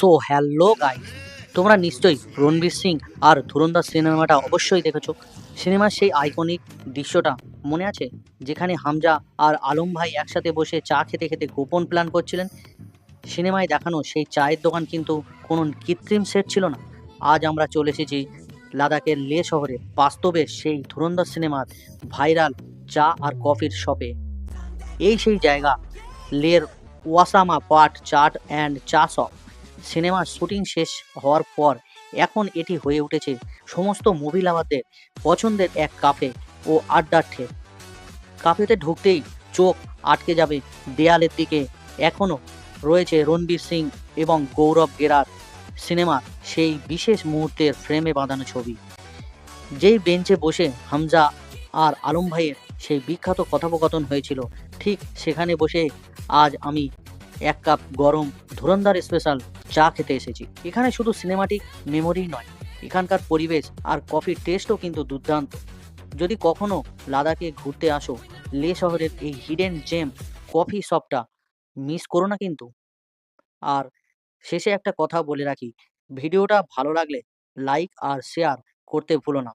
So hello guys, তোমরা নিশ্চয়ই রণবীর সিং আর ধুরন্ধর সিনেমাটা অবশ্যই দেখেছো। সিনেমার সেই আইকনিক দৃশ্যটা মনে আছে, যেখানে হামজা আর আলম ভাই একসাথে বসে চা খেতে খেতে গোপন প্ল্যান করছিলেন। সিনেমায় দেখানো সেই চায়ের দোকান কিন্তু কোনো কৃত্রিম সেট ছিল না। আজ আমরা চলে এসেছি লাদাখের লে শহরে, বাস্তবে সেই ধুরন্ধর সিনেমার ভাইরাল চা আর কফির শপে। এই সেই জায়গা, লের ওয়াসামা পাট চাট অ্যান্ড চা শপ। সিনেমার শুটিং শেষ হওয়ার পর এখন এটি হয়ে উঠেছে সমস্ত মুভি লাভারদের পছন্দের এক কাফে ও আড্ডার ঠেক। কাফেতে ঢুকতেই চোখ আটকে যাবে দেয়ালের দিকে। এখনও রয়েছে রণবীর সিং এবং গৌরব গেরার সিনেমার সেই বিশেষ মুহূর্তের ফ্রেমে বাঁধানো ছবি। যেই বেঞ্চে বসে হামজা আর আলম ভাইয়ের সেই বিখ্যাত কথোপকথন হয়েছিল, ঠিক সেখানে বসে আজ আমি এক কাপ গরম ধুরন্ধর স্পেশাল চা খেতে এসেছি। এখানে শুধু সিনেমাটিক মেমোরি নয়, এখানকার পরিবেশ আর কফির টেস্টও কিন্তু দুর্দান্ত। যদি কখনো লাদাখে ঘুরতে আসো, লে শহরের এই হিডেন জেম কফি শপটা মিস করো না কিন্তু। আর শেষে একটা কথা বলে রাখি, ভিডিওটা ভালো লাগলে লাইক আর শেয়ার করতে ভুলো না।